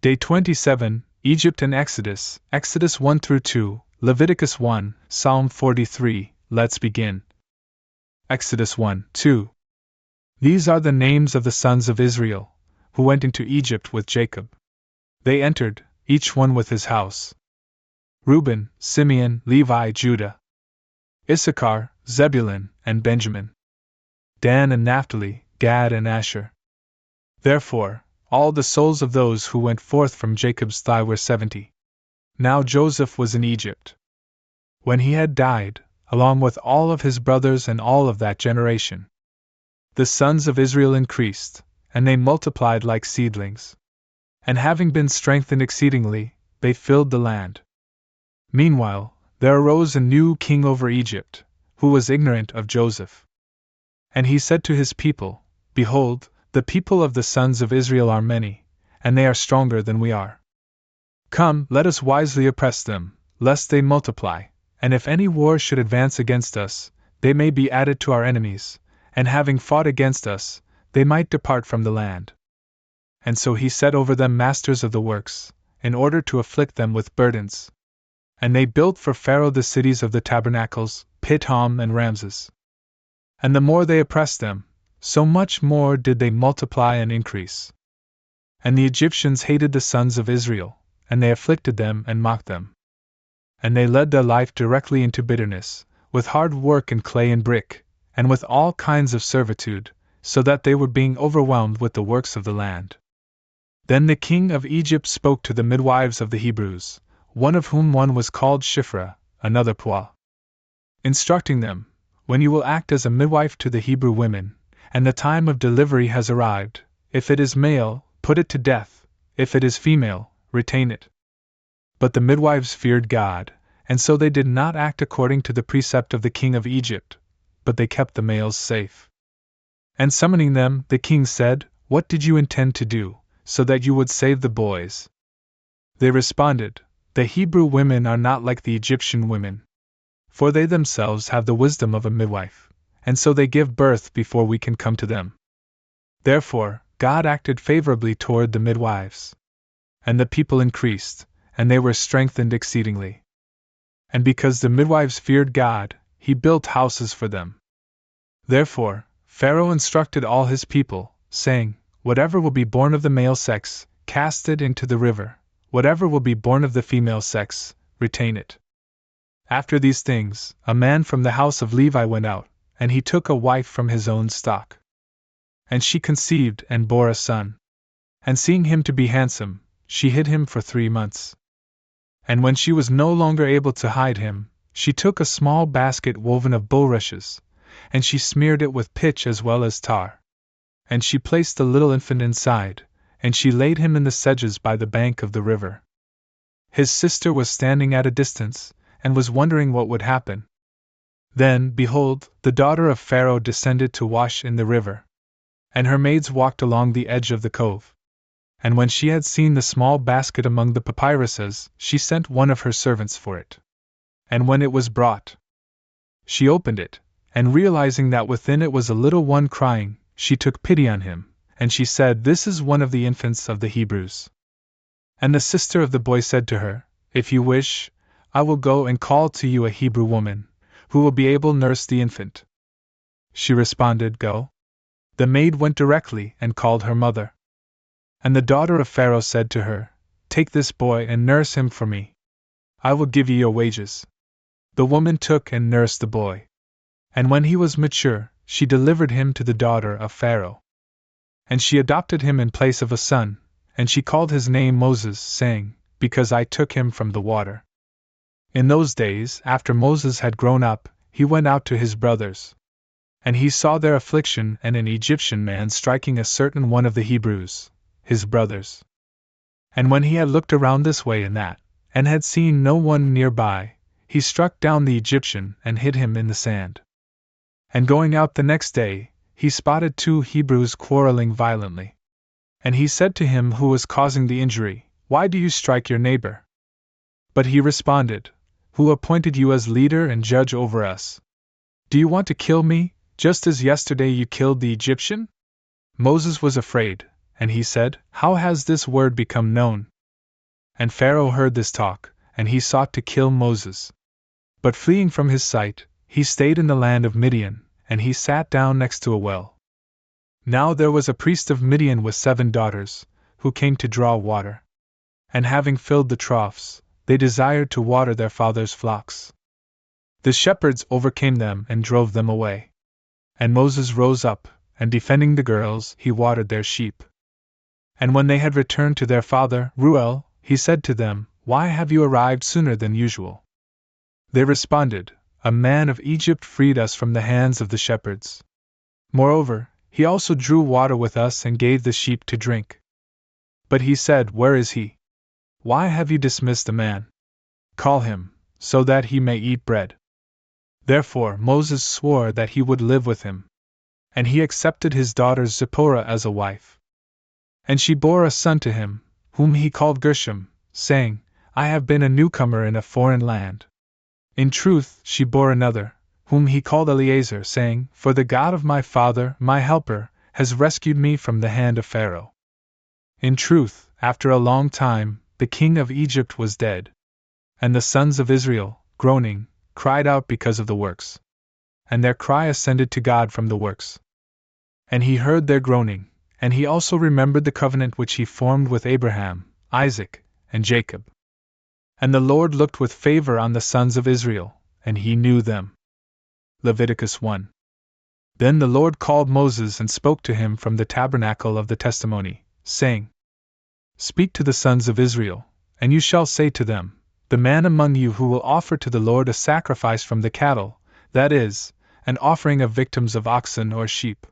Day 27, Egypt and Exodus, Exodus 1-2, Leviticus 1, Psalm 43, let's begin. Exodus 1-2. These are the names of the sons of Israel, who went into Egypt with Jacob. They entered, each one with his house. Reuben, Simeon, Levi, Judah. Issachar, Zebulun, and Benjamin. Dan and Naphtali, Gad and Asher. Therefore, all the souls of those who went forth from Jacob's thigh were 70. Now Joseph was in Egypt. When he had died, along with all of his brothers and all of that generation, the sons of Israel increased, and they multiplied like seedlings. And having been strengthened exceedingly, they filled the land. Meanwhile, there arose a new king over Egypt, who was ignorant of Joseph. And he said to his people, Behold, the people of the sons of Israel are many, and they are stronger than we are. Come, let us wisely oppress them, lest they multiply, and if any war should advance against us, they may be added to our enemies, and having fought against us, they might depart from the land. And so he set over them masters of the works, in order to afflict them with burdens. And they built for Pharaoh the cities of the tabernacles, Pithom and Ramses. And the more they oppressed them, so much more did they multiply and increase. And the Egyptians hated the sons of Israel, and they afflicted them and mocked them. And they led their life directly into bitterness, with hard work in clay and brick, and with all kinds of servitude, so that they were being overwhelmed with the works of the land. Then the king of Egypt spoke to the midwives of the Hebrews, one of whom one was called Shiphrah, another Puah, instructing them, When you will act as a midwife to the Hebrew women, and the time of delivery has arrived, if it is male, put it to death, if it is female, retain it. But the midwives feared God, and so they did not act according to the precept of the king of Egypt, but they kept the males safe. And summoning them, the king said, What did you intend to do, so that you would save the boys? They responded, The Hebrew women are not like the Egyptian women, for they themselves have the wisdom of a midwife, and so they give birth before we can come to them. Therefore, God acted favorably toward the midwives. And the people increased, and they were strengthened exceedingly. And because the midwives feared God, he built houses for them. Therefore, Pharaoh instructed all his people, saying, Whatever will be born of the male sex, cast it into the river, whatever will be born of the female sex, retain it. After these things, a man from the house of Levi went out, and he took a wife from his own stock. And she conceived and bore a son. And seeing him to be handsome, she hid him for 3 months. And when she was no longer able to hide him, she took a small basket woven of bulrushes, and she smeared it with pitch as well as tar. And she placed the little infant inside, and she laid him in the sedges by the bank of the river. His sister was standing at a distance, and was wondering what would happen. Then, behold, the daughter of Pharaoh descended to wash in the river. And her maids walked along the edge of the cove. And when she had seen the small basket among the papyruses, she sent one of her servants for it. And when it was brought, she opened it, and realizing that within it was a little one crying, she took pity on him, and she said, This is one of the infants of the Hebrews. And the sister of the boy said to her, If you wish, I will go and call to you a Hebrew woman, who will be able to nurse the infant. She responded, Go. The maid went directly and called her mother. And the daughter of Pharaoh said to her, Take this boy and nurse him for me. I will give you your wages. The woman took and nursed the boy. And when he was mature, she delivered him to the daughter of Pharaoh. And she adopted him in place of a son, and she called his name Moses, saying, Because I took him from the water. In those days, after Moses had grown up, he went out to his brothers. And he saw their affliction and an Egyptian man striking a certain one of the Hebrews, his brothers. And when he had looked around this way and that, and had seen no one nearby, he struck down the Egyptian and hid him in the sand. And going out the next day, he spotted 2 Hebrews quarreling violently. And he said to him who was causing the injury, Why do you strike your neighbor? But he responded, Who appointed you as leader and judge over us? Do you want to kill me, just as yesterday you killed the Egyptian? Moses was afraid, and he said, How has this word become known? And Pharaoh heard this talk, and he sought to kill Moses. But fleeing from his sight, he stayed in the land of Midian, and he sat down next to a well. Now there was a priest of Midian with 7 daughters, who came to draw water. And having filled the troughs, they desired to water their father's flocks. The shepherds overcame them and drove them away. And Moses rose up, and defending the girls, he watered their sheep. And when they had returned to their father, Reuel, he said to them, "Why have you arrived sooner than usual?" They responded, "A man of Egypt freed us from the hands of the shepherds. Moreover, he also drew water with us and gave the sheep to drink." But he said, "Where is he? Why have you dismissed the man? Call him, so that he may eat bread." Therefore Moses swore that he would live with him. And he accepted his daughter Zipporah as a wife. And she bore a son to him, whom he called Gershom, saying, "I have been a newcomer in a foreign land." In truth, she bore another, whom he called Eleazar, saying, "For the God of my father, my helper, has rescued me from the hand of Pharaoh." In truth, after a long time, the king of Egypt was dead. And the sons of Israel, groaning, cried out because of the works. And their cry ascended to God from the works. And he heard their groaning, and he also remembered the covenant which he formed with Abraham, Isaac, and Jacob. And the Lord looked with favor on the sons of Israel, and he knew them. Leviticus 1. Then the Lord called Moses and spoke to him from the tabernacle of the testimony, saying, "Speak to the sons of Israel, and you shall say to them, The man among you who will offer to the Lord a sacrifice from the cattle, that is, an offering of victims of oxen or sheep.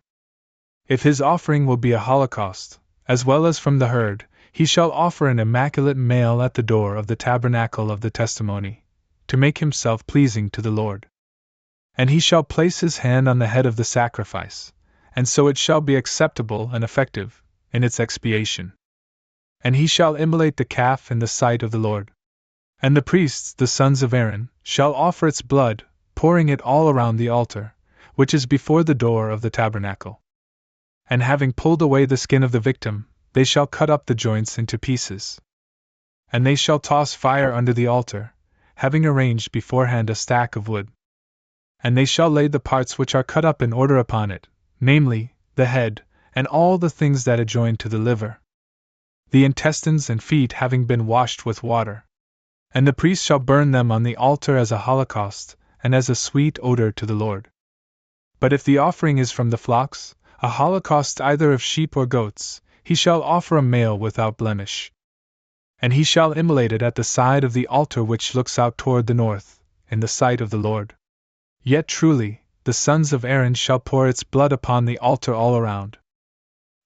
If his offering will be a holocaust, as well as from the herd, he shall offer an immaculate male at the door of the tabernacle of the testimony, to make himself pleasing to the Lord. And he shall place his hand on the head of the sacrifice, and so it shall be acceptable and effective in its expiation. And he shall immolate the calf in the sight of the Lord. And the priests, the sons of Aaron, shall offer its blood, pouring it all around the altar, which is before the door of the tabernacle. And having pulled away the skin of the victim, they shall cut up the joints into pieces. And they shall toss fire under the altar, having arranged beforehand a stack of wood. And they shall lay the parts which are cut up in order upon it, namely, the head, and all the things that adjoin to the liver, the intestines and feet having been washed with water. And the priest shall burn them on the altar as a holocaust, and as a sweet odor to the Lord. But if the offering is from the flocks, a holocaust either of sheep or goats, he shall offer a male without blemish. And he shall immolate it at the side of the altar which looks out toward the north, in the sight of the Lord. Yet truly, the sons of Aaron shall pour its blood upon the altar all around.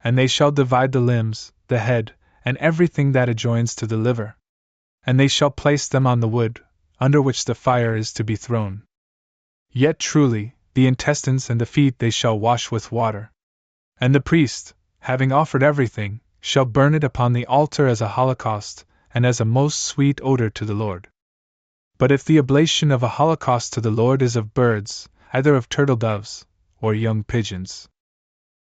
And they shall divide the limbs, the head, and everything that adjoins to the liver. And they shall place them on the wood, under which the fire is to be thrown. Yet truly, the intestines and the feet they shall wash with water. And the priest, having offered everything, shall burn it upon the altar as a holocaust, and as a most sweet odor to the Lord. But if the oblation of a holocaust to the Lord is of birds, either of turtle doves, or young pigeons,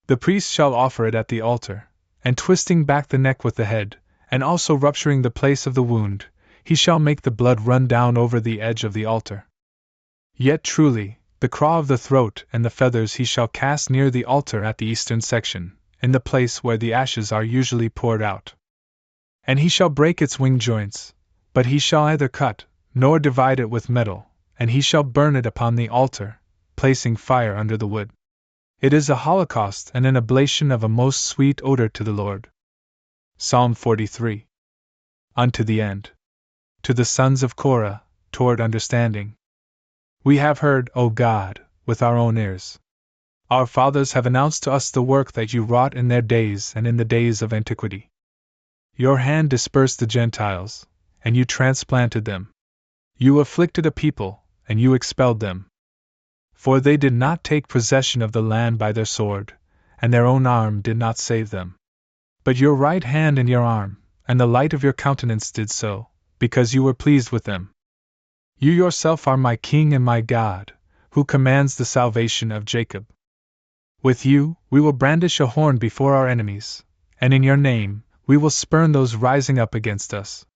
the priest shall offer it at the altar, and twisting back the neck with the head, and also rupturing the place of the wound, he shall make the blood run down over the edge of the altar. Yet truly, the craw of the throat and the feathers he shall cast near the altar at the eastern section, in the place where the ashes are usually poured out. And he shall break its wing joints, but he shall neither cut, nor divide it with metal, and he shall burn it upon the altar, placing fire under the wood. It is a holocaust and an oblation of a most sweet odor to the Lord. Psalm 43. Unto the end. To the sons of Korah, toward understanding. We have heard, O God, with our own ears. Our fathers have announced to us the work that you wrought in their days and in the days of antiquity. Your hand dispersed the Gentiles, and you transplanted them. You afflicted a people, and you expelled them. For they did not take possession of the land by their sword, and their own arm did not save them. But your right hand and your arm, and the light of your countenance did so, because you were pleased with them. You yourself are my King and my God, who commands the salvation of Jacob. With you, we will brandish a horn before our enemies, and in your name, we will spurn those rising up against us.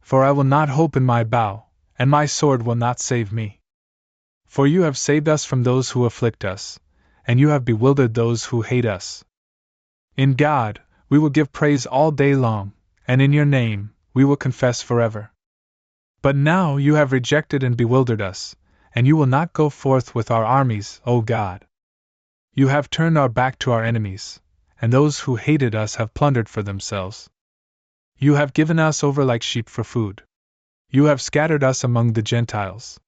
For I will not hope in my bow, and my sword will not save me. For you have saved us from those who afflict us, and you have bewildered those who hate us. In God, we will give praise all day long, and in your name, we will confess forever. But now you have rejected and bewildered us, and you will not go forth with our armies, O God. You have turned our back to our enemies, and those who hated us have plundered for themselves. You have given us over like sheep for food. You have scattered us among the Gentiles.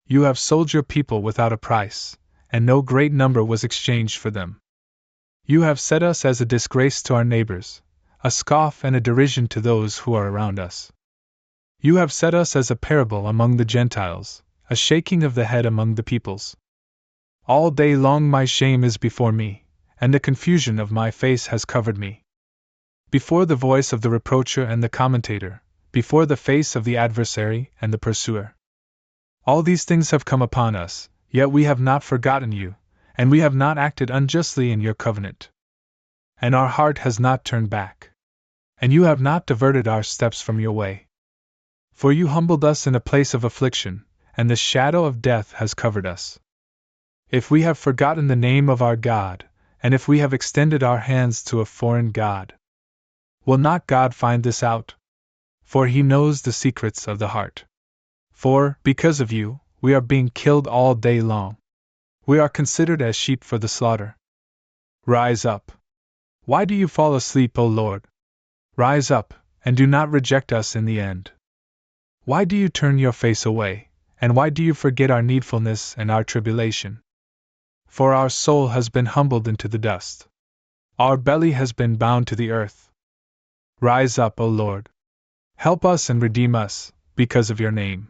You have sold your people without a price, and no great number was exchanged for them. You have set us as a disgrace to our neighbors, a scoff and a derision to those who are around us. You have set us as a parable among the Gentiles, a shaking of the head among the peoples. All day long my shame is before me, and the confusion of my face has covered me. Before the voice of the reproacher and the commentator, before the face of the adversary and the pursuer. All these things have come upon us, yet we have not forgotten you, and we have not acted unjustly in your covenant. And our heart has not turned back. And you have not diverted our steps from your way. For you humbled us in a place of affliction, and the shadow of death has covered us. If we have forgotten the name of our God, and if we have extended our hands to a foreign God, will not God find this out? For he knows the secrets of the heart. For, because of you, we are being killed all day long. We are considered as sheep for the slaughter. Rise up. Why do you fall asleep, O Lord? Rise up, and do not reject us in the end. Why do you turn your face away, and why do you forget our needfulness and our tribulation? For our soul has been humbled into the dust. Our belly has been bound to the earth. Rise up, O Lord. Help us and redeem us, because of your name.